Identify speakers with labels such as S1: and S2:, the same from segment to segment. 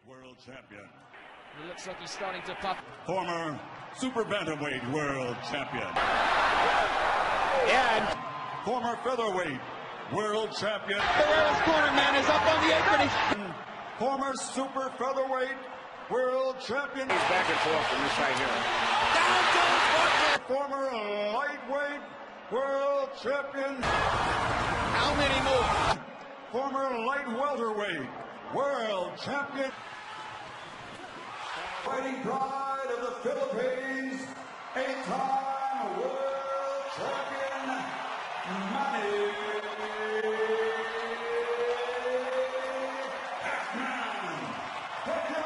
S1: world champion.
S2: It looks like he's starting to pop.
S1: Former super bantamweight world champion.
S3: And
S1: former featherweight world champion.
S3: Ferreira's corner man is up on the apron.
S1: Former super featherweight world champion.
S3: He's back and forth from this right here.
S1: Down goes Walker. Former lightweight world champion.
S3: How many more?
S1: Former light welterweight world champion. Fighting pride of the Philippines, 8-time world champion, Manny Pacquiao.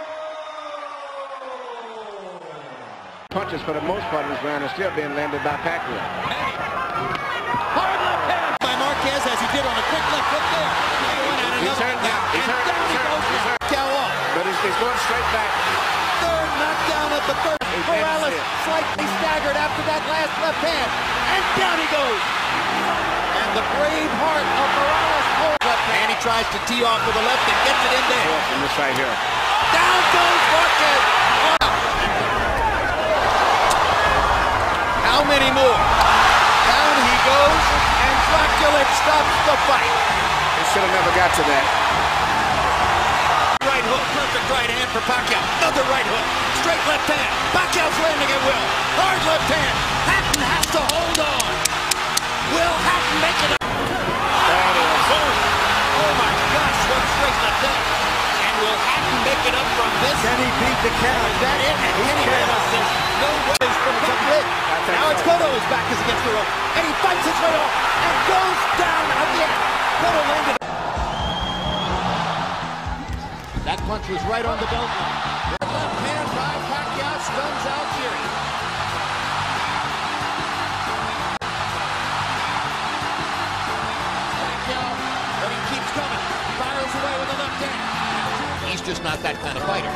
S4: Punches for the most part of this round are still being landed by Pacquiao.
S3: Hard left hand by Marquez as he did on a quick left hook there.
S4: He's hurt now. He's hurt.
S3: Pacquiao off.
S4: But he's going straight back.
S3: Third knockdown at the first. Morales slightly staggered after that last left hand. And down he goes. And the brave heart of Morales holds left hand. He tries to tee off with the left and gets it in there.
S4: From this right here.
S3: Down goes Marquez. How many more? Down he goes. And Dracula stops the fight.
S4: He should have never got to that.
S3: Right hook, perfect right hand for Pacquiao. Another right hook, straight left hand. Pacquiao's landing at will. Hard left hand. Hatton has to hold on. Will Hatton make it up? Oh my gosh, what a straight left hand. And will Hatton make it up from this?
S4: Can he beat the count?
S3: Is that it? And Kenny Ramos says no way from the top lid. Now it's Cotto who's back as against the rope. And he fights his way off and goes down again. Cotto landed. That punch was right on the belt line. Left hand by Pacquiao stuns out Fury. Pacquiao, but he keeps coming. Fires away with the left hand. He's just not that kind of fighter.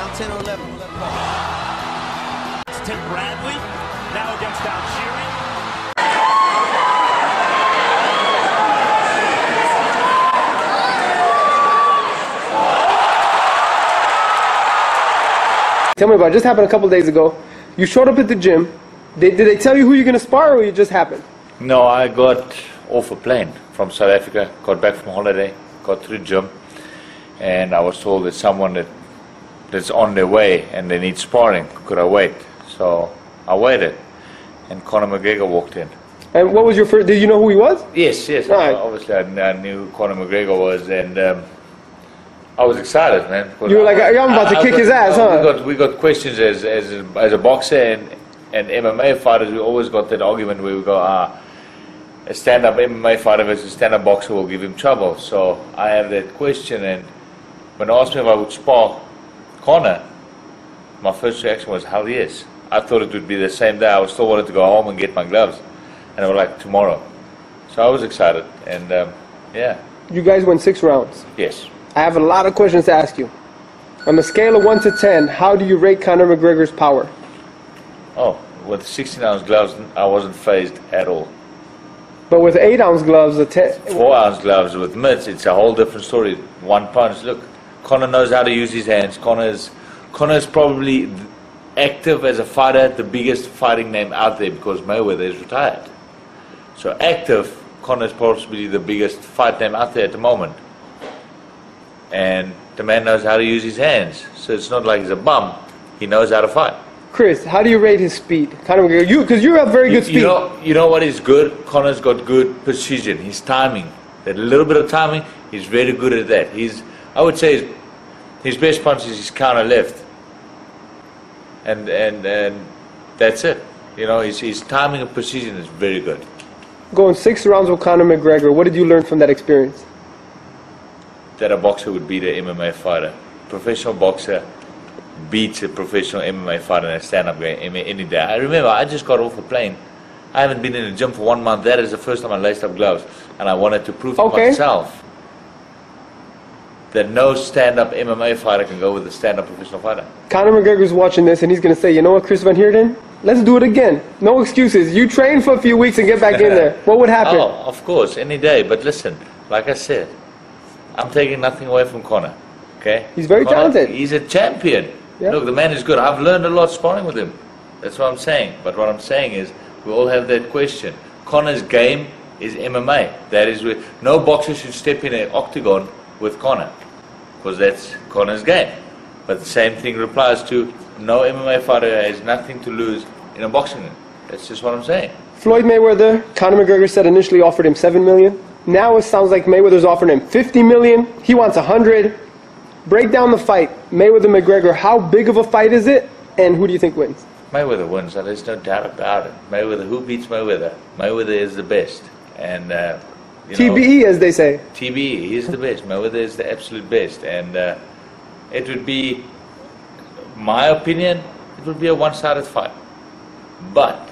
S3: Round 10 or 11.
S5: It's Tim Bradley, now against Algieri.
S6: Tell me about it. Just happened a couple days ago. You showed up at the gym. Did they tell you who you're going to spar, or it just happened?
S7: No, I got off a plane from South Africa, got back from holiday, got to the gym, and I was told that someone that's on their way and they need sparring. Could I wait? So I waited, and Conor McGregor walked in.
S6: And what was your first? Did you know who he was?
S7: Yes.
S6: Right.
S7: Obviously, I knew who Conor McGregor was, and I was excited, man.
S6: You were like, I'm about to kick his ass, huh?
S7: We got questions as a boxer and MMA fighters. We always got that argument where we go, a stand-up MMA fighter versus a stand-up boxer will give him trouble. So I have that question, and when they asked me if I would spar Conor, my first reaction was, hell yes. I thought it would be the same day. I still wanted to go home and get my gloves, and they were like, tomorrow. So I was excited, and yeah.
S6: You guys went 6 rounds.
S7: Yes.
S6: I have a lot of questions to ask you. On a scale of 1 to 10, how do you rate Conor McGregor's power?
S7: Oh, with 16-ounce gloves, I wasn't phased at all.
S6: But with 8-ounce gloves, a 10.
S7: 4-ounce gloves with mitts, it's a whole different story. One punch. Look, Conor knows how to use his hands. Conor's probably active as a fighter, the biggest fighting name out there because Mayweather is retired. So active, Conor's probably the biggest fight name out there at the moment. And the man knows how to use his hands. So it's not like he's a bum. He knows how to fight.
S6: Chris, how do you rate his speed? Conor McGregor, because you have very good speed.
S7: You know what is good? Conor's got good precision. His timing. That little bit of timing, he's very good at that. I would say his best punch is his counter left. And that's it. You know, his timing and precision is very good.
S6: Going 6 rounds with Conor McGregor, what did you learn from that experience?
S7: That a boxer would beat an MMA fighter. Professional boxer beats a professional MMA fighter in a stand-up game any day. I remember I just got off a plane. I haven't been in the gym for 1 month. That is the first time I laced up gloves, and I wanted to prove to myself that no stand-up MMA fighter can go with a stand-up professional fighter.
S6: Conor McGregor's watching this, and he's going to say, you know what, Chris van Herdeen? Let's do it again. No excuses. You train for a few weeks and get back in there. What would happen?
S7: Oh, of course, any day. But listen, like I said, I'm taking nothing away from Conor. Okay?
S6: He's very talented.
S7: He's a champion.
S6: Yeah.
S7: Look, the man is good. I've learned a lot sparring with him. That's what I'm saying. But what I'm saying is, we all have that question. Conor's game is MMA. That is where no boxer should step in an octagon with Conor, because that's Conor's game. But the same thing applies to no MMA fighter has nothing to lose in a boxing ring. That's just what I'm saying.
S6: Floyd Mayweather, Conor McGregor said initially offered him $7 million. Now it sounds like Mayweather's offering him $50 million. He wants $100. Break down the fight, Mayweather-McGregor. How big of a fight is it, and who do you think wins?
S7: Mayweather wins, there's no doubt about it. Mayweather, who beats Mayweather? Mayweather is the best. And,
S6: TBE, as they say.
S7: TBE, he's the best. Mayweather is the absolute best. And it would be, my opinion, it would be a one-sided fight. But,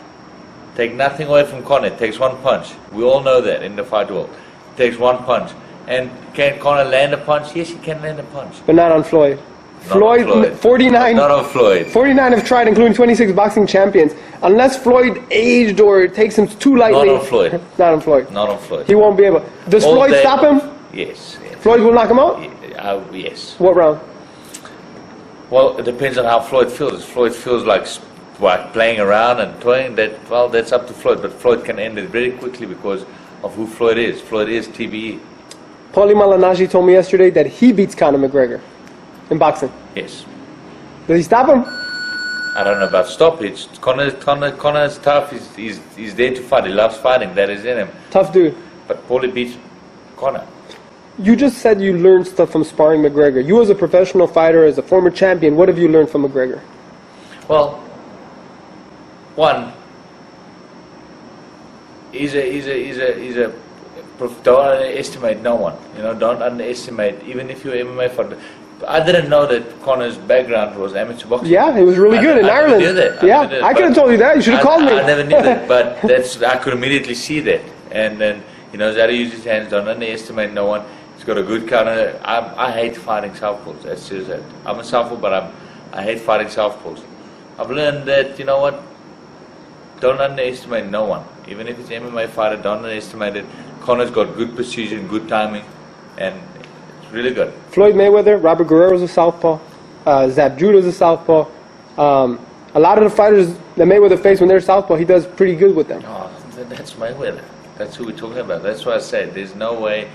S7: take nothing away from Conor. It takes one punch. We all know that in the fight world. It takes one punch. And can Conor land a punch? Yes, he can land a punch.
S6: But not on Floyd.
S7: Not on Floyd.
S6: 49.
S7: Not on Floyd.
S6: 49 have tried, including 26 boxing champions. Unless Floyd aged or it takes him too lightly.
S7: Not on Floyd.
S6: Not on Floyd.
S7: Not on Floyd.
S6: He won't be able. Does
S7: All
S6: Floyd
S7: day-
S6: stop him?
S7: Yes.
S6: Floyd will knock him out?
S7: Yes.
S6: What round?
S7: Well, it depends on how Floyd feels. If Floyd feels like playing around and toying, that's up to Floyd. But Floyd can end it very quickly because of who Floyd is. Floyd is TBE.
S6: Paulie Malignaggi told me yesterday that he beats Conor McGregor in boxing.
S7: Yes.
S6: Does he stop him?
S7: I don't know about stoppage. Conor's tough. He's there to fight. He loves fighting. That is in him.
S6: Tough dude.
S7: But Paulie beats Conor.
S6: You just said you learned stuff from sparring McGregor. You as a professional fighter, as a former champion, what have you learned from McGregor?
S7: Well, one, he's a don't underestimate no one. You know, don't underestimate, even if you're MMA fighter. I didn't know that Conor's background was amateur boxing.
S6: Yeah, he was really good in Ireland.
S7: Knew that.
S6: Yeah,
S7: knew that,
S6: I could have told you that. You should have called me.
S7: I never knew that, but I could immediately see that. And then he knows how to use his hands. Don't underestimate no one. He's got a good counter. I hate fighting southpaws. That's just it. I'm a southpaw, but I hate fighting southpaws. I've learned that, you know what? Don't underestimate no one. Even if it's an MMA fighter, don't underestimate it. Conor's got good precision, good timing, and it's really good.
S6: Floyd Mayweather, Robert Guerrero's a southpaw, Zab Judah's a southpaw. A lot of the fighters that Mayweather faced when they're southpaw, he does pretty good with them.
S7: Oh, that's Mayweather. That's who we're talking about. That's why I said there's no way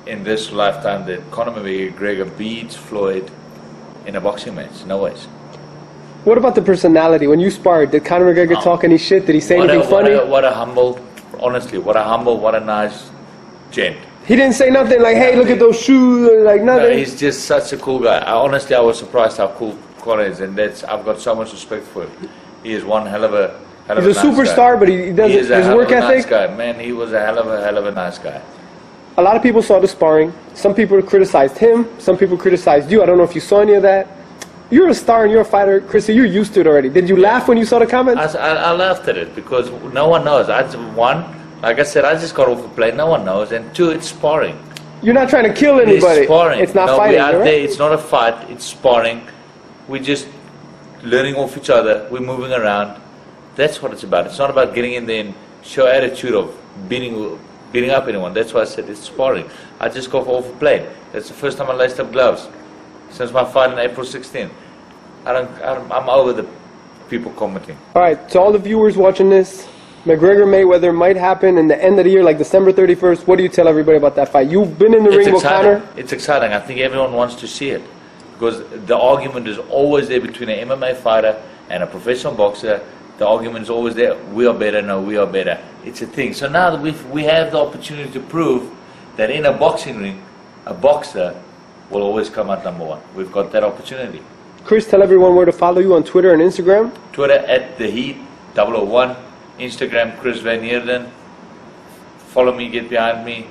S7: in this lifetime that Conor McGregor beats Floyd in a boxing match. No ways.
S6: What about the personality? When you sparred, did Conor McGregor talk any shit? Did he say anything funny?
S7: What a humble, honestly, what a nice gent.
S6: He didn't say nothing like, hey, look at those shoes, or like nothing.
S7: No, he's just such a cool guy. Honestly, I was surprised how cool Conor is, and I've got so much respect for him. He is one hell of a
S6: He's a superstar, but he does his work ethic.
S7: Nice guy, man. He was a hell of a nice guy.
S6: A lot of people saw the sparring. Some people criticized him. Some people criticized you. I don't know if you saw any of that. You're a star and you're a fighter, Chris, so you're used to it already. Did you laugh when you saw the comments?
S7: I laughed at it because no one knows. One, like I said, I just got off a plane. No one knows. And two, it's sparring.
S6: You're not trying to kill anybody.
S7: It's sparring.
S6: It's not fighting,
S7: we're out
S6: right?
S7: there. It's not a fight. It's sparring. We're just learning off each other. We're moving around. That's what it's about. It's not about getting in there and show attitude of beating up anyone. That's why I said it's sparring. I just got off a plane. That's the first time I laced up gloves since my fight on April 16th. I'm over the people commenting.
S6: All right, to all the viewers watching this, McGregor Mayweather might happen in the end of the year, like December 31st. What do you tell everybody about that fight? You've been in the ring with Conor.
S7: It's exciting. I think everyone wants to see it because the argument is always there between an MMA fighter and a professional boxer. The argument is always there. We are better. No, we are better. It's a thing. So now that we have the opportunity to prove that in a boxing ring, a boxer will always come out number one. We've got that opportunity.
S6: Chris, tell everyone where to follow you on Twitter and Instagram.
S7: Twitter at The Heat 001. Instagram Chris van Herdeen. Follow me, get behind me.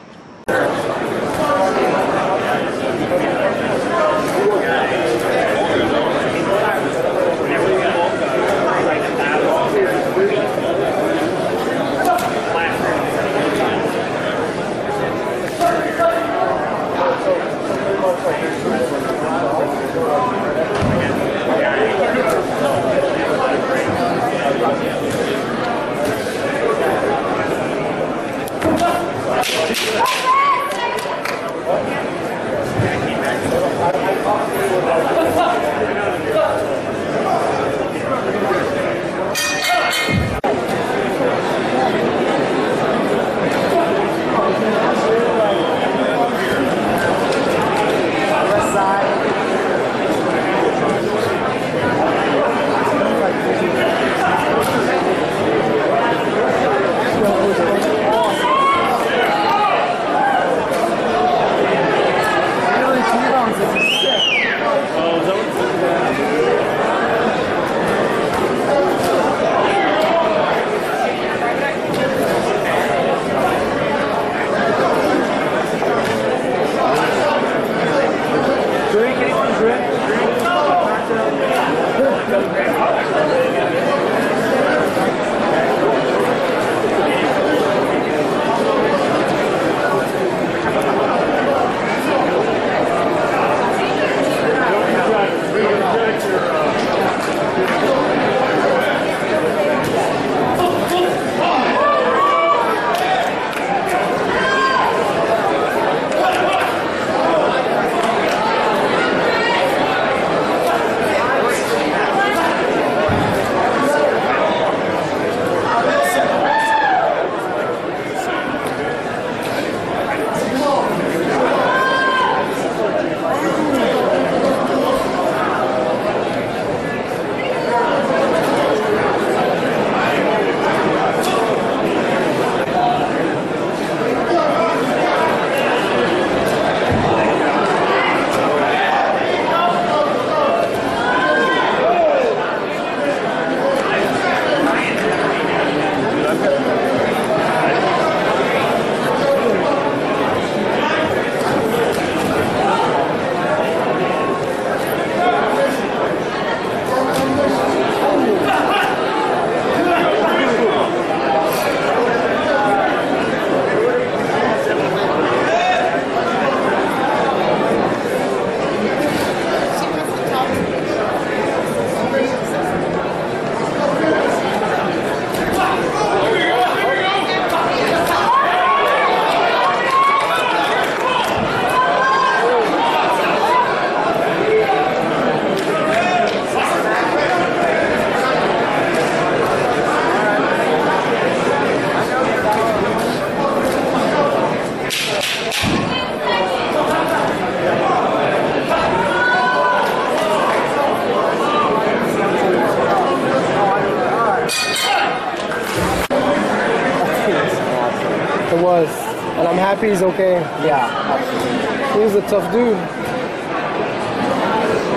S6: And I'm happy he's okay.
S8: Yeah, absolutely.
S6: He was a tough dude.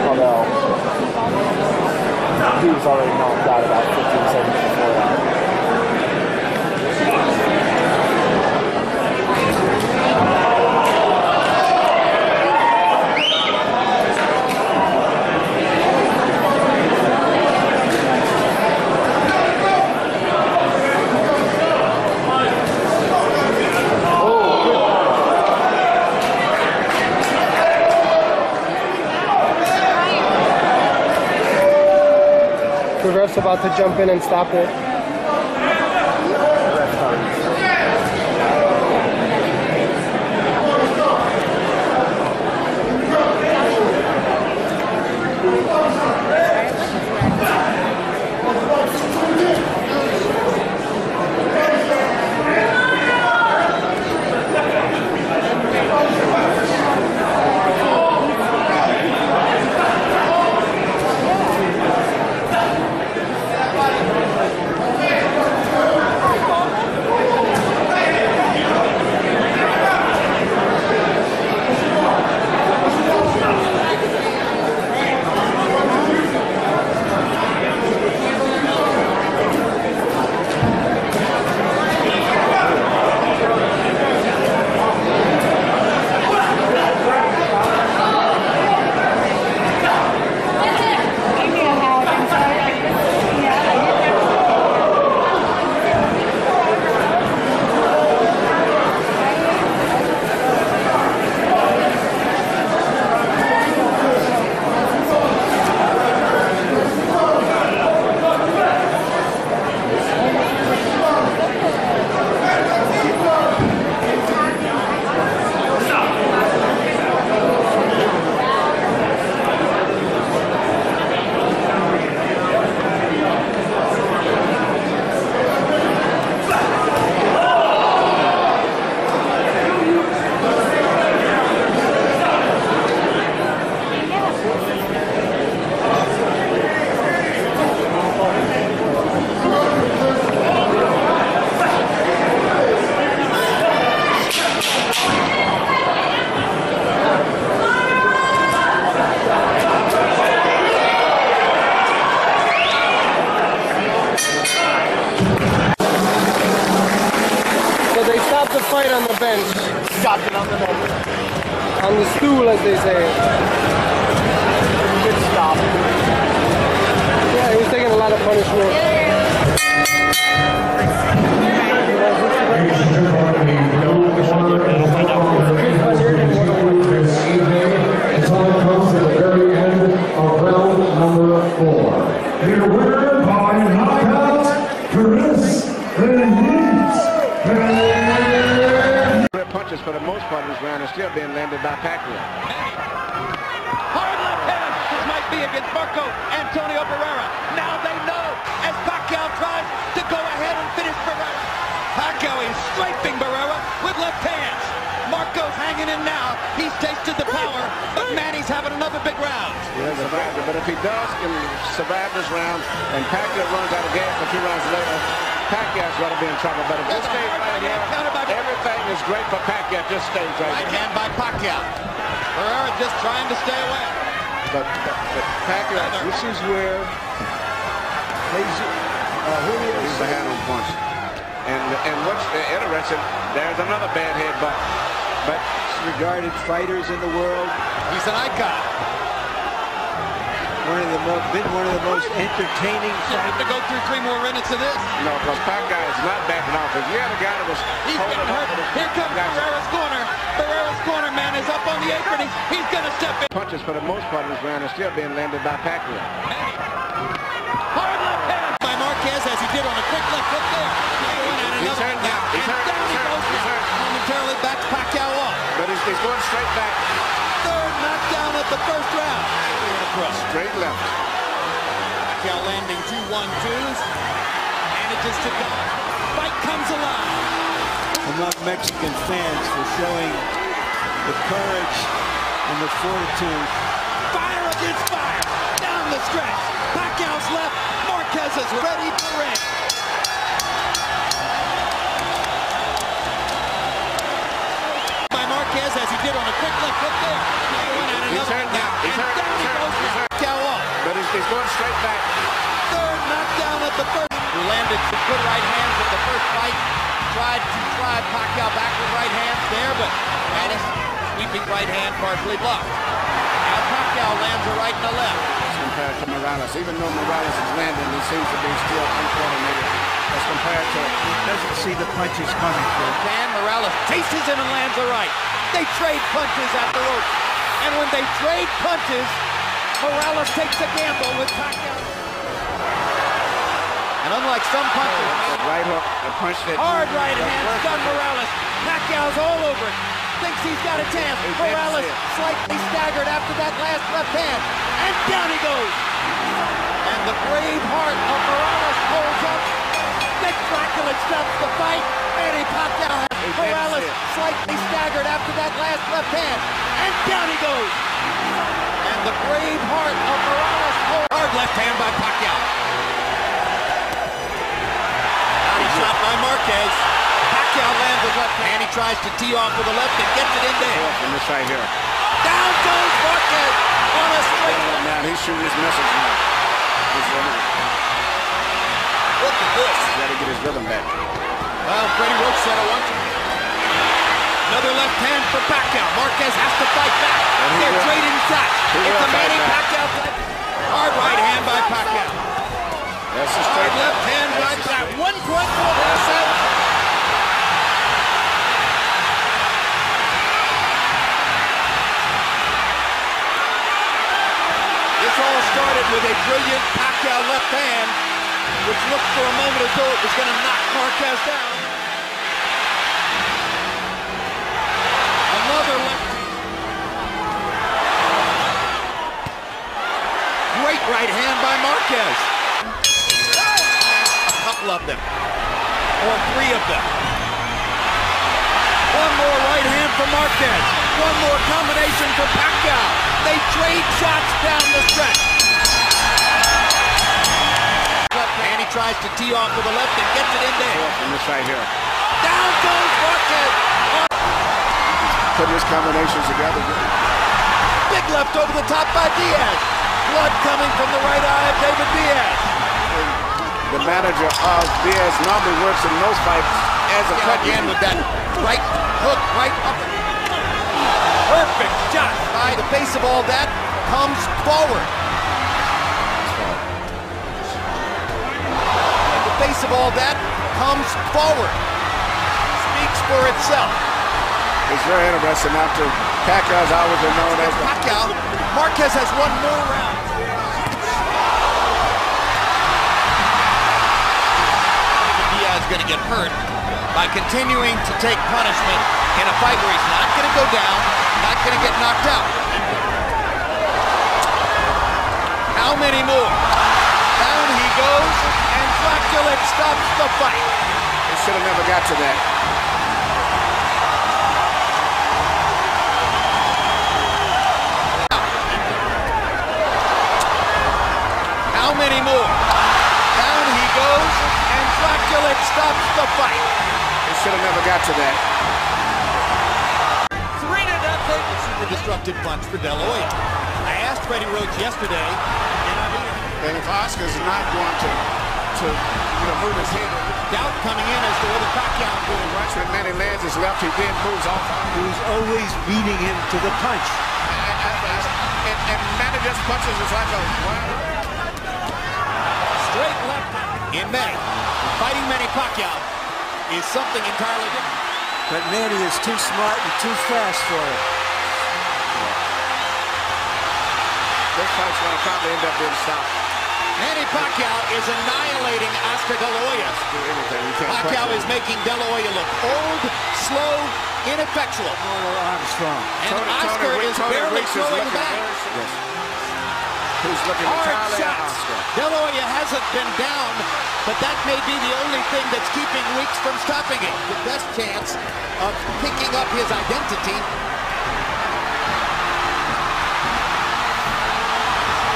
S8: Although he was already knocked out about 15 seconds before that.
S6: The ref's about to jump in and stop it. The fight on the bench.
S8: Stopped it on the bench.
S6: On the stool, as they say.
S8: Good stop.
S6: Yeah, he was taking a lot of punishment.
S9: It's all comes to the very end of round number 4. Your winner by knockout, Chris van Herdeen.
S4: Punches for the most part of this round are still being landed by Pacquiao.
S3: Hard left hand. This might be against Marco Antonio Barrera. Now they know as Pacquiao tries to go ahead and finish Barrera. Pacquiao is strafing Barrera with left hands. Marco's hanging in now. He's tasted the power, but Manny's having another big round.
S4: Yeah, but if he does survive this round and Pacquiao runs out of gas for 2 rounds later, Pacquiao's going to be in trouble. But if this stays right here, everything is great for Pacquiao. Just stays right here.
S3: Right hand by Pacquiao. Barrera just trying to stay away.
S4: But Pacquiao,
S8: This is where
S4: he's the hand on punch. And what's interesting, there's another bad headbutt. But
S8: regarded fighters in the world.
S3: He's an icon.
S8: Been one of the most entertaining
S3: You have to go through 3 more minutes of this.
S4: no, because Pacquiao is not backing off. If you had a guy that was
S3: He's getting hurt. Here comes Barrera's corner. Barrera's corner, man, is up on the apron. He's going to step in.
S4: Punches for the most part of this round are still being landed by Pacquiao.
S3: Hard left hand by Marquez as he did on a quick left hook there.
S4: He's hurt now. He's hurt.
S3: Down he goes. Momentarily backs Pacquiao off.
S4: But he's going straight back.
S3: Third knockdown of the first round.
S4: Straight left.
S3: Pacquiao landing 2 1-2s. Manages to go. Fight comes alive.
S8: among Mexican fans for showing the courage and the fortitude.
S3: Fire against fire. Down the stretch. Pacquiao's left. Marquez is ready to ring. started to good right hands in the first fight. Tried to drive Pacquiao back with right hands there, but Manny sweeping right hand partially blocked. Now Pacquiao lands a right and a left.
S4: Compared to Morales, even though Morales is landing, he seems to be still uncoordinated as compared to.
S8: Doesn't see the punches coming through.
S3: And Morales chases him and lands a right. They trade punches at the rope. And when they trade punches, Morales takes a gamble with Pacquiao. And unlike some punches,
S4: Right hook, the punch that
S3: hard right hand, stun Morales. Pacquiao's all over it. Thinks he's got a chance. Morales slightly staggered after that last left hand. And down he goes. And the brave heart of Morales holds up. Spectacular stops the fight. Manny Pacquiao has Morales slightly staggered after that last left hand. And down he goes. And the brave heart of Morales holds. Hard left hand by Pacquiao. Shot by Marquez. Pacquiao lands his left hand. He tries to tee off with the left and gets it in there.
S4: From this right here.
S3: Down goes Marquez on a straight.
S4: Now he's shooting his message now.
S3: Look at this.
S4: He's got to get his rhythm back.
S3: Well, Freddie Roach said it once. Another left hand for Pacquiao. Marquez has to fight back. They're trading shots. It's a Manny Pacquiao fight. Hard right hand by Pacquiao.
S4: That's a straight
S3: left hand right back. 1.4%. This all started with a brilliant Pacquiao left hand, which looked for a moment as though it was going to knock Marquez down. Another left. Great right hand by Marquez. Couple of them, or three of them. One more right hand for Marquez. One more combination for Pacquiao. They trade shots down the stretch. And he tries to tee off with the left and gets it in there.
S4: From this right here.
S3: Down goes Marquez.
S4: Putting his combinations together.
S3: Big left over the top by Diaz. Blood coming from the right eye of David Diaz.
S4: The manager of Diaz normally works in those fights as a cut
S3: in with that right hook, right up. Perfect shot by the face of all that comes forward. The face of all that comes forward. Speaks for itself.
S4: It's very interesting after Pacquiao's always been known as
S3: Pacquiao. Marquez has one more round. Going to get hurt by continuing to take punishment in a fight where he's not going to go down, not going to get knocked out. How many more? Down he goes, and Dracula stops the fight.
S4: He should have never got to that.
S3: How many more? Down he goes, and Dracula stops the fight.
S4: He should have never got to that.
S3: 3-0. This is the destructive punch for De La Hoya. I asked Freddie Roach yesterday,
S4: and if Oscar's not going to move his head,
S3: doubt coming in as to whether Pacquiao is doing
S4: right. When Manny lands his left, he then moves off.
S8: He's always beating him to the punch.
S4: And Manny just punches us like a
S3: straight left in May. Fighting Manny Pacquiao is something entirely different.
S8: But Manny is too smart and too fast for it.
S4: This fight's going to probably end up being stopped.
S3: Manny Pacquiao is annihilating Oscar De La Hoya. Pacquiao is making De La Hoya look old, slow, ineffectual.
S8: Armstrong.
S3: And Oscar is barely throwing back.
S4: Who's looking
S3: hard shots. De La Hoya hasn't been down, but that may be the only thing that's keeping Weeks from stopping it. The best chance of picking up his identity.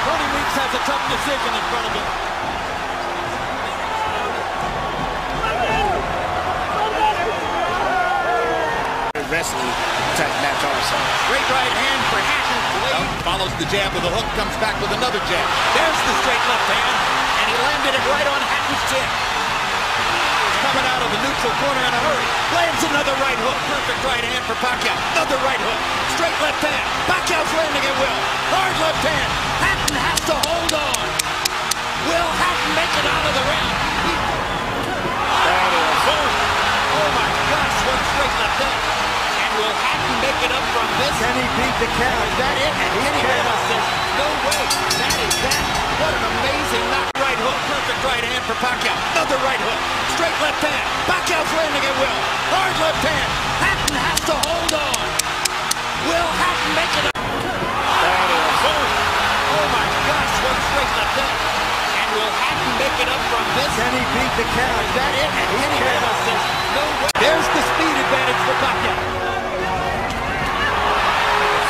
S3: Tony Weeks has a tough decision in front of him.
S4: Wrestling type match also.
S3: Great right hand for Hatton. Follows the jab with a hook, comes back with another jab. There's the straight left hand, and he landed it right on Hatton's chin. coming out of the neutral corner in a hurry. Lands another right hook. Perfect right hand for Pacquiao. Another right hook. Straight left hand. Pacquiao's landing at will. Hard left hand. Hatton has to hold on. Will Hatton make it out of the round? Oh my gosh, one straight left hand. And will Hatton make it up from this?
S8: Can he beat the count?
S3: Is that it? And Kenny Bayless says, no way. That is that. What an amazing knock. Right hook. Perfect right hand for Pacquiao. Another right hook. Straight left hand. Pacquiao's landing at will. Hard left hand. Hatton has to hold on. Will Hatton make it up? Oh my gosh, one straight left hand. And will Hatton make it up from this?
S8: Can he beat the count?
S3: Is that it? And Kenny Bayless says, no way. There's the speed advantage for Pacquiao.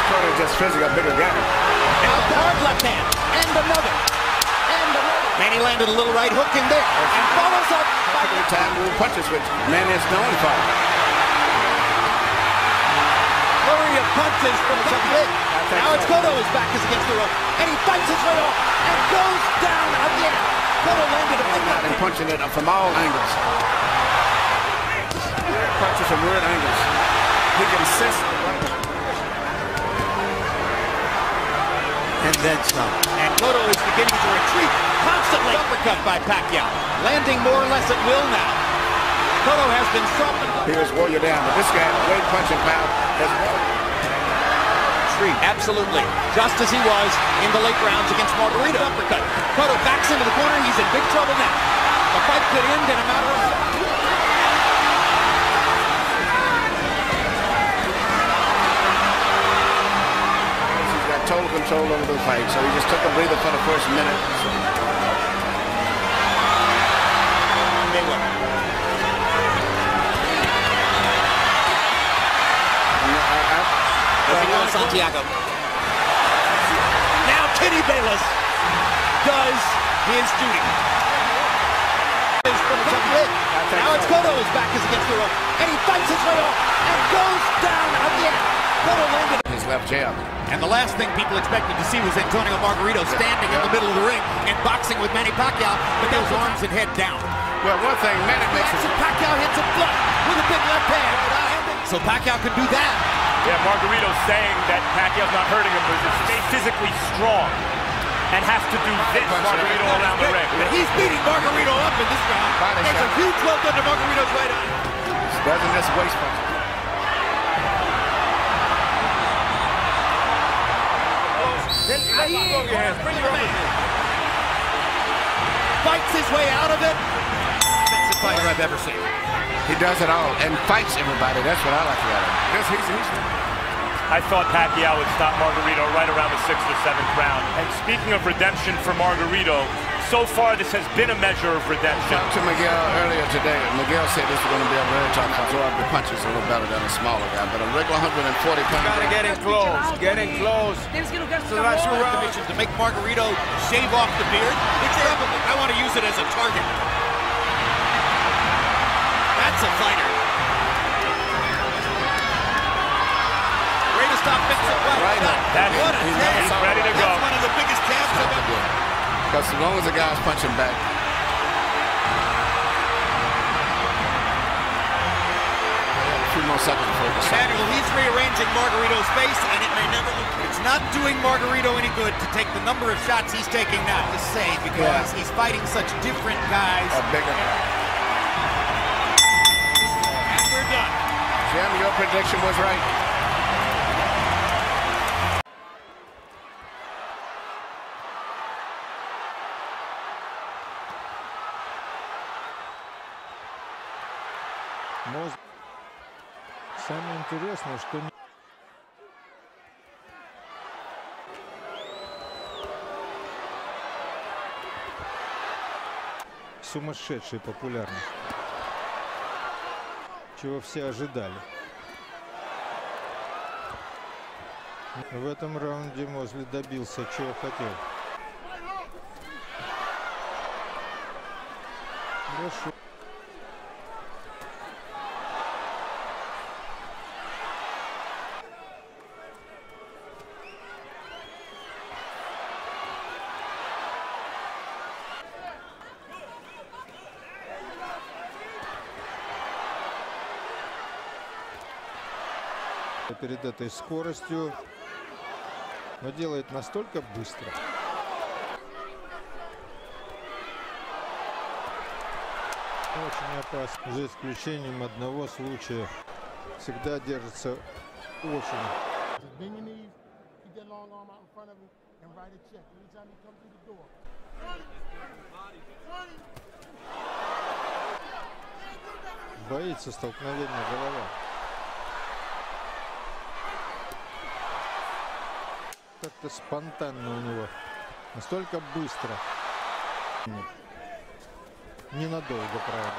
S4: Cotto just physically a bigger guy.
S3: Now hard left hand. And another. And another. Manny landed a little right hook in there. And follows up by
S4: the time to punches, which Manny is known for.
S3: Flurry of punches from Pacquiao. Now it's Cotto. His back is against the rope. And he fights his way off. And goes down again. Cotto landed a big left
S4: And punching it from all angles. Weird punches from weird angles. He can assist.
S3: And then some. And Cotto is beginning to retreat. Constantly uppercut by Pacquiao. Landing more or less at will now. Cotto has been softened.
S4: He was wore you down, but this guy, great punching power, has
S3: absolutely. Just as he was in the late rounds against Margarito. Uppercut. Cotto backs into the corner. He's in big trouble now. The fight could end in a matter of seconds.
S4: He's got total control over the fight, so he just took a breather for the first minute.
S3: Santiago. Now Kenny Bayless does his duty. Now it's Cotto. His back is against the rope. And he fights his way off and goes down again. Cotto landed
S4: his left jab.
S3: And the last thing people expected to see was Antonio Margarito standing in the middle of the ring and boxing with Manny Pacquiao, but those arms and head down.
S4: Well, one thing Manny makes
S3: it. Pacquiao hits him flush with a big left hand. So Pacquiao can do that.
S5: Yeah, Margarito's saying that Pacquiao's not hurting him, but to stay physically strong and has to do this Margarito around the ring.
S3: But he's beating Margarito up in this round. There's a huge welt under Margarito's right eye.
S4: Doesn't miss waist punch.
S3: Fights his way out of it. Best fighter I've ever seen.
S4: He does it all and fights everybody. That's what I like about him.
S5: I thought Pacquiao would stop Margarito right around the 6th or 7th round. And speaking of redemption for Margarito, so far this has been a measure of redemption.
S4: I talked to Miguel earlier today. Miguel said this was going to be a very tough fight. Absorb the punches a little better than a smaller guy, but a regular 140 pounds.
S8: Gotta get in close. Get in close.
S3: So that's your mission to make Margarito shave off the beard. It's probably. I want to use it as a target. That's a fighter. Way to stop mixing up.
S4: Right now.
S5: What a he's ready to go.
S3: That's one of the biggest jabs I've ever.
S4: Because as long as the guy's punching back. A few more seconds before the second.
S3: Well, he's rearranging Margarito's face, and it may never look. It's not doing Margarito any good to take the number of shots he's taking now. To say because he's fighting such different guys.
S4: A bigger.
S3: And we're done.
S4: Jim, your prediction was right.
S10: Самое интересное, что сумасшедшая популярность, чего все ожидали. В этом раунде Мозли добился, чего хотел. Хорошо. Перед этой скоростью, но делает настолько быстро. Очень опасно, за исключением одного случая. Всегда держится очень. Боится столкновения голова. Как-то спонтанно у него. Настолько быстро. Ненадолго, правда.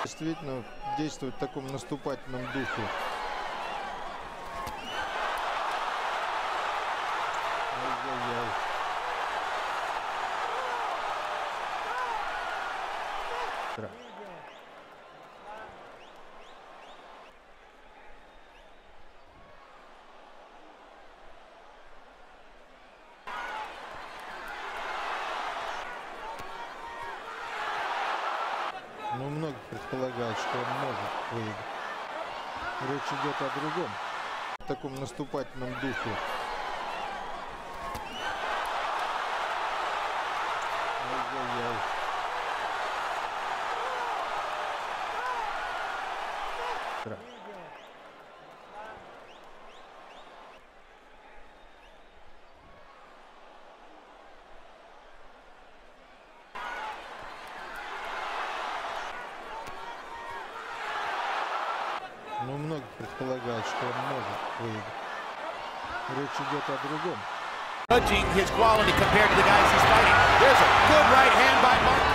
S10: Действительно действует в таком наступательном духе. Ай-яй-яй. Но многие предполагают, что он может выиграть. Речь идет о другом, в таком наступательном духе. Ай-яй-яй. Но многие предполагают, что он может выиграть. Речь идет о другом.
S3: Judging his quality compared to the guys he's fighting. There's a good right hand by Mark.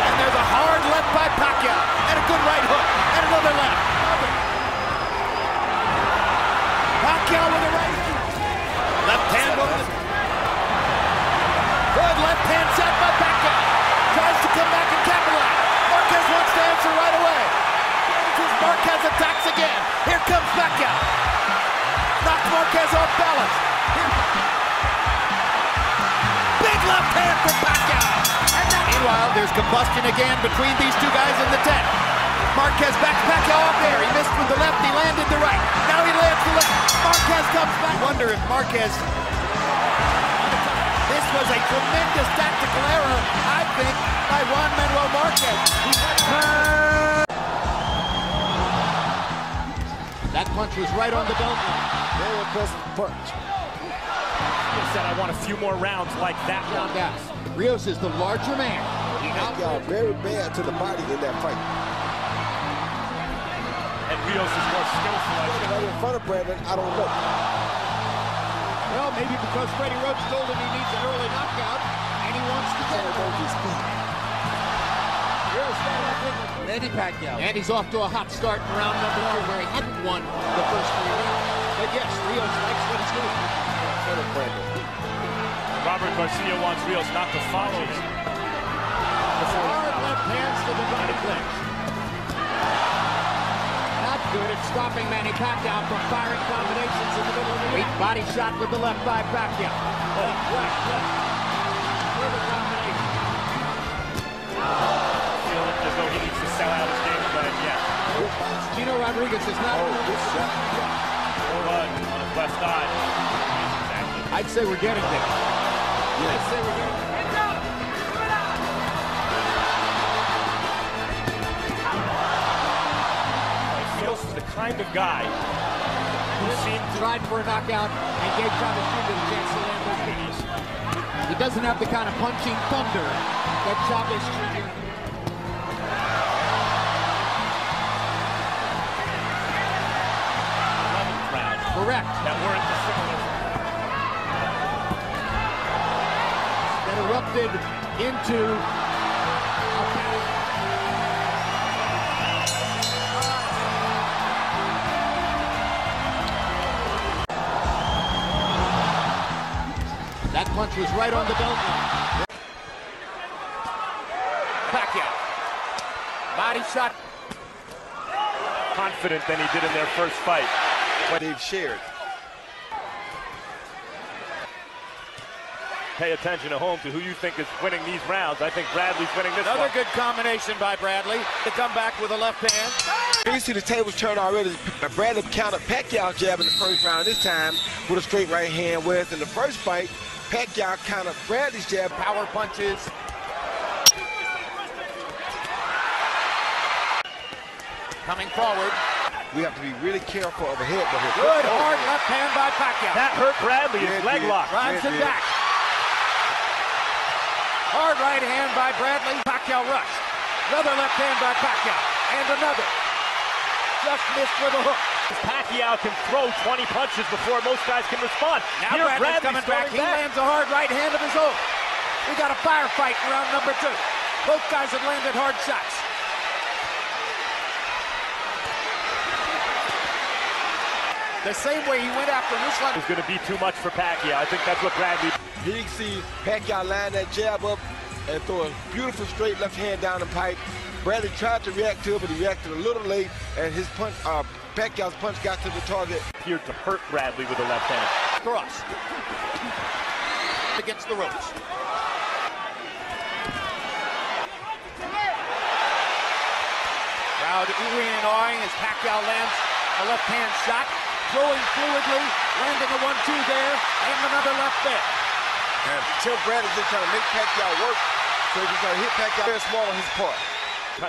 S3: And there's a hard left by Pacquiao. And a good right hook. And another left. Pacquiao with a right. Left hand over the... Good left hand shot by Pacquiao. Tries to come back and capitalize. Marquez wants to answer right away. Marquez attacks again. Here comes Pacquiao. Knocks Marquez off balance. Big left hand for Pacquiao. Meanwhile, there's combustion again between these two guys in the tent. Marquez backs Pacquiao off there. He missed with the left. He landed the right. Now he lands the left. Marquez comes back. I wonder if Marquez... This was a tremendous tactical error, I think, by Juan Manuel Marquez. That punch was right on the belt line. Very impressive punch.
S5: He said, I want a few more rounds like that one.
S3: Down. Rios is the larger man.
S8: He knocked out very bad to the body in that fight.
S5: And Rios is more skillful.
S8: Right in front of Brandon, I don't know.
S3: Well, maybe because Freddie Roach told him he needs an early knockout, and he wants to get it. Manny Pacquiao. And he's off to a hot start in round number 2, where he hadn't won the first 3 rounds. But yes, Rios likes what he's doing.
S5: Robert Garcia wants Rios not to follow him.
S3: Hard left hands to the body clinch. Not good at stopping Manny Pacquiao from firing combinations in the middle of the ring. Body shot with the left by Pacquiao. Left. Further combination.
S5: As though he needs to sell out his game plan yet.
S3: Gino Rodriguez is not.
S8: Good shot.
S5: On his left eye. Exactly.
S3: I'd say we're getting there. Yeah. I'd say we're getting there.
S5: Rios is the kind of guy who seemed
S3: tried for a knockout and gave Chavez Jr. the chance to land those knees. He doesn't have the kind of punching thunder that Chavez Jr. Correct.
S5: That weren't dissimilar.
S3: That erupted into that punch was right on the belt line. Pacquiao. Body shot.
S5: Confident than he did in their first fight.
S8: What they've shared.
S5: Pay attention at home to who you think is winning these rounds. I think Bradley's winning this one.
S3: Another good combination by Bradley to come back with a left hand.
S11: You see the tables turn already. Bradley countered Pacquiao's jab in the first round this time with a straight right hand, whereas in the first fight, Pacquiao countered Bradley's jab.
S3: Power punches. Coming forward.
S11: We have to be really careful of a headbutt here.
S3: Good hard left hand by Pacquiao.
S5: That hurt Bradley, his leg lock.
S3: Drives it back. Hard right hand by Bradley. Pacquiao rushed. Another left hand by Pacquiao. And another. Just missed with a hook.
S5: Pacquiao can throw 20 punches before most guys can respond.
S3: Now Bradley's coming back. He lands a hard right hand of his own. We got a firefight in round number 2. Both guys have landed hard shots. The same way he went after Ruslan.
S5: It's going to be too much for Pacquiao. I think that's what Bradley...
S11: He can see Pacquiao line that jab up and throw a beautiful straight left hand down the pipe. Bradley tried to react to it, but he reacted a little late, and his punch, Pacquiao's punch got to the target.
S5: Appeared to hurt Bradley with a left hand.
S3: Cross. Against the ropes. Crowd oohing and awing as Pacquiao lands a left hand shot. Throwing fluidly, landing a 1-2 there, and another left there.
S11: And Tim Bradley's just trying to make Pacquiao work, so he's trying to hit Pacquiao very small on his part.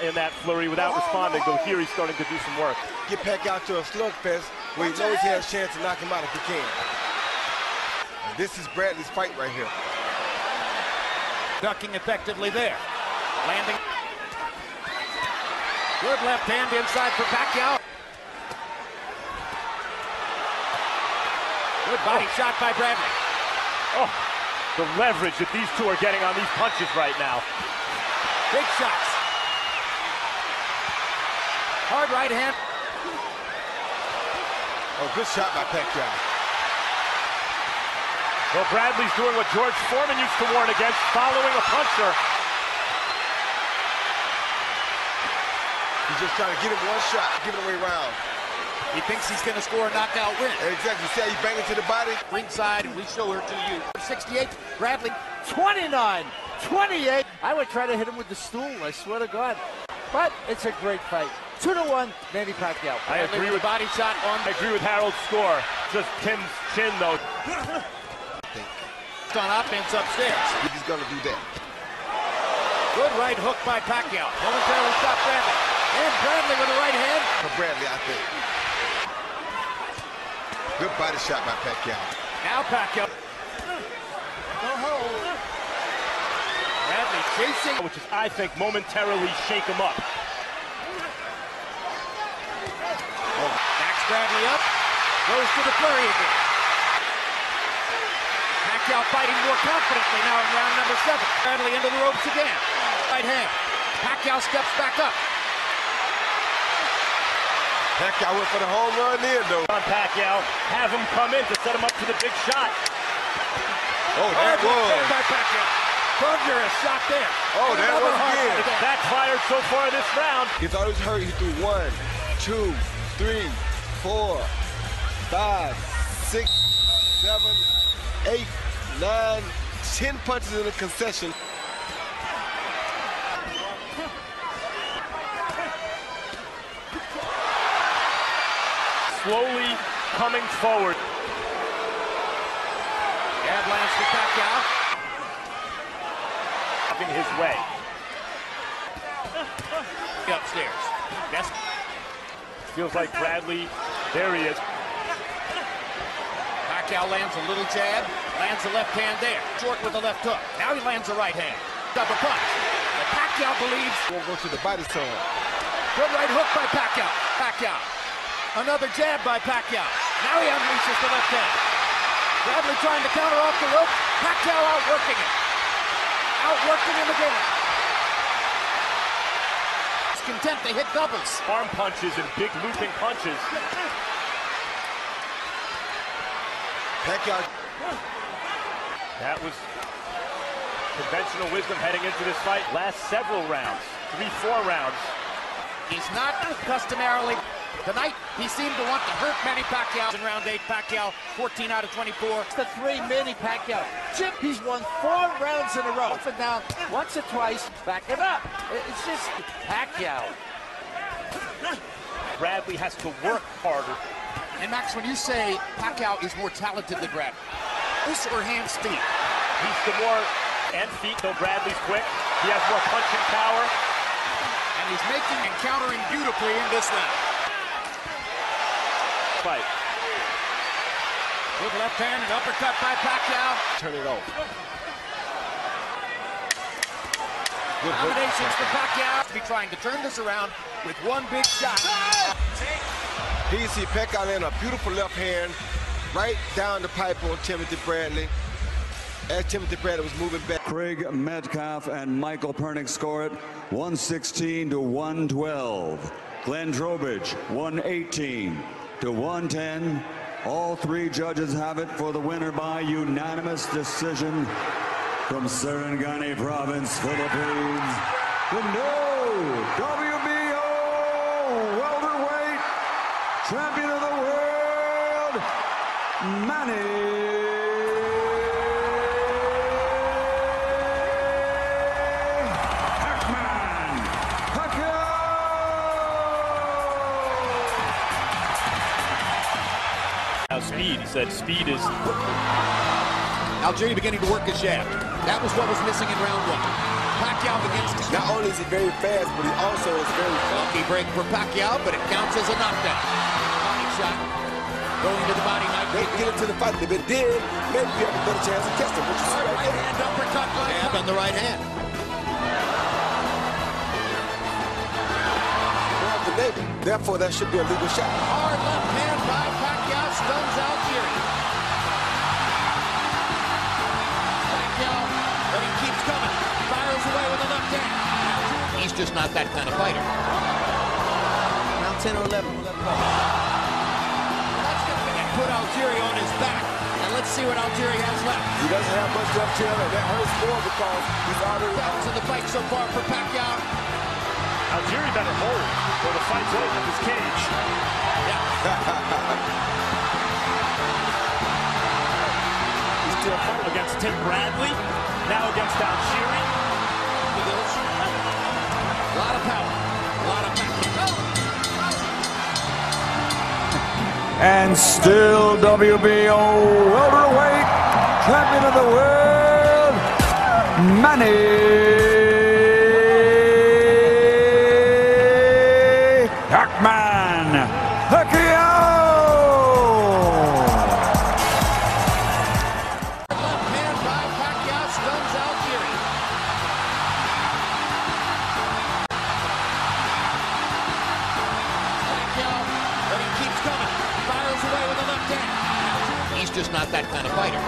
S5: In that flurry without responding, though here he's starting to do some work.
S11: Get Pacquiao to a slugfest where he knows he has a chance to knock him out if he can. And this is Bradley's fight right here.
S3: Ducking effectively there. Landing. Good left hand inside for Pacquiao. Good body shot by Bradley.
S5: Oh, the leverage that these two are getting on these punches right now.
S3: Big shots. Hard right hand.
S11: Oh, good shot by Pacquiao.
S5: Well, Bradley's doing what George Foreman used to warn against, following a puncher.
S11: He's just trying to get him one shot, give it away round.
S3: He thinks he's going to score a knockout win.
S11: Exactly. See how he bang it to the body?
S3: Ringside, and we show her to you. 68, Bradley, 29, 28.
S12: I would try to hit him with the stool, I swear to God. But it's a great fight. 2-1, Manny Pacquiao.
S5: I agree with
S3: body shot on.
S5: I agree with Harold's score. Just Tim's chin, though.
S3: It's on offense upstairs.
S11: He's going to do that.
S3: Good right hook by Pacquiao. Momentarily stopped Bradley. And Bradley with a right hand.
S11: For Bradley, I think. Good body shot by Pacquiao.
S3: Now Pacquiao. Bradley chasing.
S5: Which is, I think, momentarily shake him up.
S3: Backs Bradley up. Goes to the flurry again. Pacquiao fighting more confidently now in round number 7. Bradley into the ropes again. Right hand. Pacquiao steps back up.
S11: Pacquiao went for the home run there, though.
S5: On Pacquiao, have him come in to set him up for the big shot.
S11: Oh, that was.
S3: By Pacquiao. Conjurous shot there.
S11: Oh, that was good.
S5: It's backfired so far this round.
S11: He's always hurt. He threw 1, 2, 3, 4, 5, 6, 7, 8, 9, 10 punches in a concession.
S5: Slowly coming forward.
S3: Jab lands to Pacquiao.
S5: Coming his way.
S3: Upstairs. Yes.
S5: Feels like Bradley. There he is.
S3: Pacquiao lands a little jab. Lands a left hand there. Short with a left hook. Now he lands a right hand. Double punch. And Pacquiao believes.
S11: We'll go to the body zone.
S3: Good right hook by Pacquiao. Pacquiao. Another jab by Pacquiao. Now he unleashes the left hand. Bradley trying to counter off the rope. Pacquiao outworking it. Outworking him again. He's content to hit doubles.
S5: Arm punches and big looping punches.
S11: Pacquiao.
S5: That was conventional wisdom heading into this fight. Last several rounds. 3-4 rounds.
S3: He's not customarily. Tonight, he seemed to want to hurt Manny Pacquiao. In round 8, Pacquiao, 14 out of 24.
S12: It's the 3 Manny Pacquiao. Chip, he's won 4 rounds in a row. Up and down, once or twice, back it up. It's just Pacquiao.
S5: Bradley has to work harder.
S3: And Max, when you say Pacquiao is more talented than Bradley, this or hands, feet?
S5: He's the more and feet, though Bradley's quick. He has more punching power.
S3: And he's making and countering beautifully in this round.
S5: Fight.
S3: Good left hand and uppercut by Pacquiao.
S11: Turn it off.
S3: Combinations for Pacquiao. Be trying to turn this around with one big shot.
S11: Here you see Pacquiao in a beautiful left hand right down the pipe on Timothy Bradley as Timothy Bradley was moving back.
S13: Craig Metcalf and Michael Pernick score it 116 to 112. Glenn Trowbridge 118 to 110. All three judges have it for the winner by unanimous decision from Sarangani Province, Philippines. The new WBO welterweight champion of the world, Manny Pacquiao.
S5: Now speed, he said speed is...
S3: Algieri beginning to work his jab. That was what was missing in round one. Pacquiao begins to...
S11: Not only is he very fast, but he also is very
S3: funky break for Pacquiao, but it counts as a knockdown. Body shot. Going to the body might
S11: they get into the fight. If it did, maybe you have a better chance of catching him. Which is
S3: right hand uppercut. Jab on the right hand.
S11: Therefore, that should be a legal shot.
S3: Hard left hand by Pacquiao stuns Algieri. Pacquiao, but he keeps coming. Fires away with the left hand. He's just not that kind of fighter. Round 10 or 11. That's going to put Algieri on his back. And let's see what Algieri has left.
S11: He doesn't have much left here, and that hurts more because he's already
S3: in the fight so far for Pacquiao.
S5: Algieri better hold, or the fight's over in his cage.
S11: He's still fighting
S5: against Tim Bradley, now against Algieri.
S3: A lot of power, a lot of power.
S13: And still WBO welterweight champion of the world, Manny Pacquiao.
S3: Left hand by Pacquiao stuns Algieri. Pacquiao, but he keeps coming. Fires away with the left hand. He's just not that kind of fighter.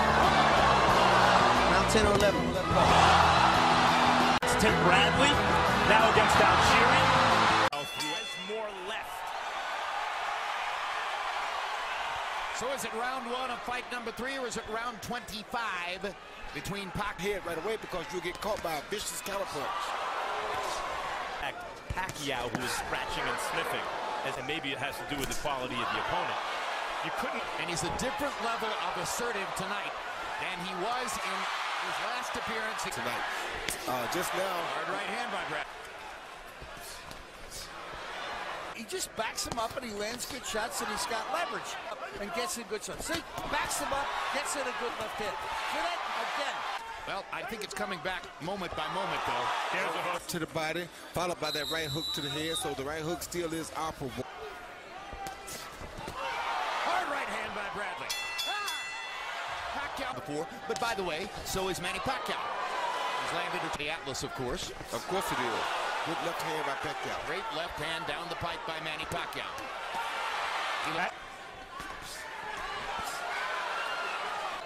S3: Round 10 or 11.
S5: It's Tim Bradley, now against Algieri. More left.
S3: So is it round one of fight number 3, or is it round 25 between
S11: Pacquiao right away because you get caught by a vicious counterpunch?
S5: Pacquiao, who is scratching and sniffing, and maybe it has to do with the quality of the opponent. You couldn't,
S3: and he's a different level of assertive tonight than he was in his last appearance
S11: tonight. Just now,
S3: hard right hand by Brad. He just backs him up and he lands good shots and he's got leverage and gets in good shots. See, backs him up, gets in a good left hand. See that? Again. Well, I think it's coming back moment by moment, though.
S11: There's a hook to the body, followed by that right hook to the head, so the right hook still is operable.
S3: Hard right hand by Bradley. Pacquiao before, but by the way, so is Manny Pacquiao. He's landed at the Atlas, of course.
S11: Of course it is. Good left hand by Pacquiao.
S3: Great left hand down the pipe by Manny Pacquiao.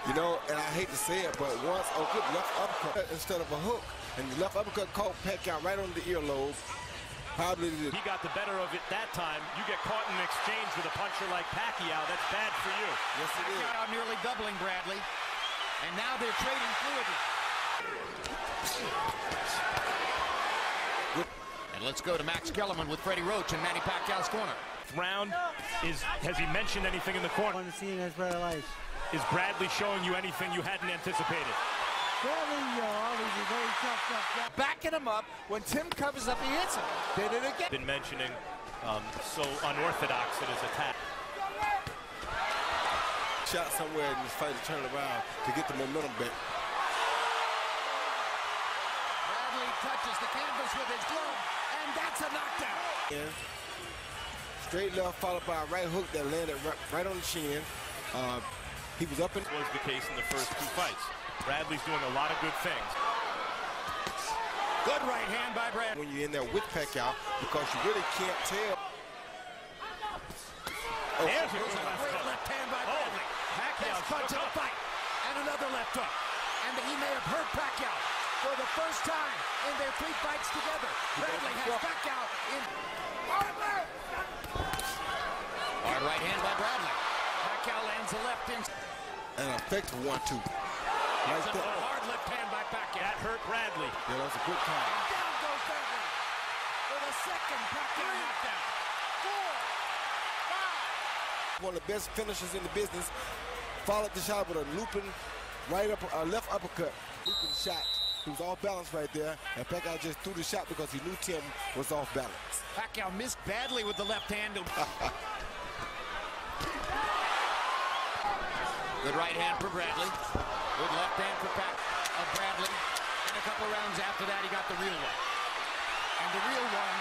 S11: You know, and I hate to say it, but once a good left uppercut instead of a hook, and the left uppercut caught Pacquiao right on the earlobe. Probably
S5: he got the better of it that time. You get caught in an exchange with a puncher like Pacquiao, that's bad for you.
S11: Yes, it is.
S3: Pacquiao nearly doubling Bradley, and now they're trading fluidly. And let's go to Max Kellerman with Freddie Roach in Manny Pacquiao's corner.
S5: Round has he mentioned anything in the corner?
S12: I want to see it as better life.
S5: Is Bradley showing you anything you hadn't anticipated?
S12: Bradley, always a very tough. Backing him up. When Tim covers up, he hits him. Did it again.
S5: Been mentioning so unorthodox in his attack.
S11: Shot somewhere in this fight to turn around to get the momentum back.
S3: Bradley touches the canvas with his glove, and that's a knockdown.
S11: Yeah. Straight left followed by a right hook that landed right on the chin. He was up and
S5: was the case in the first two fights. Bradley's doing a lot of good things.
S3: Good right hand by Bradley.
S11: When you're in there with Pacquiao, because you really can't tell.
S3: Oh, there's a great left hand by Bradley. Pacquiao's punch to the fight, and another left hook. And he may have hurt Pacquiao for the first time in their 3 fights together. Bradley has Pacquiao in. Hard right hand by Bradley. Pacquiao lands a left in.
S11: An effective 1-2.
S3: Nice hard left hand by Pacquiao.
S5: That hurt Bradley.
S11: Yeah, that was a good time.
S3: And down goes Bradley for the second Pacquiao knockdown. 4, 5.
S11: One of the best finishers in the business. Followed the shot with a looping left uppercut. Looping shot. He was off balance right there, and Pacquiao just threw the shot because he knew Tim was off balance.
S3: Pacquiao missed badly with the left hand. Good right hand for Bradley. Good left hand for Bradley. And a couple rounds after that, he got the real one. And the real one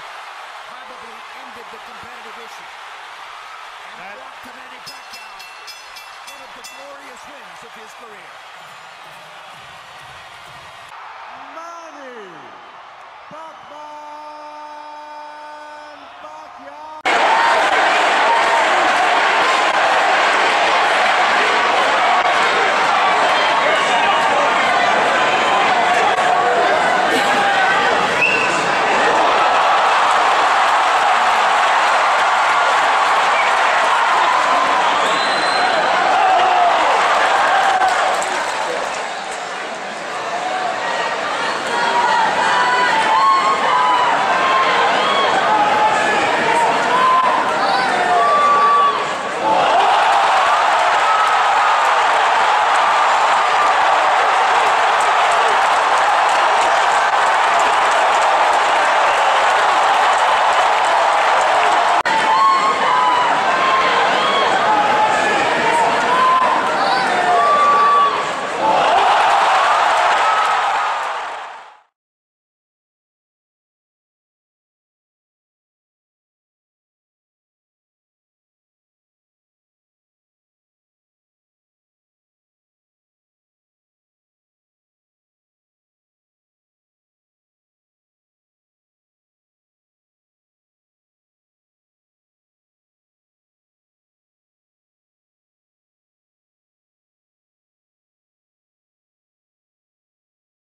S3: probably ended the competitive issue. And brought to Manny Pacquiao one of the glorious wins of his career.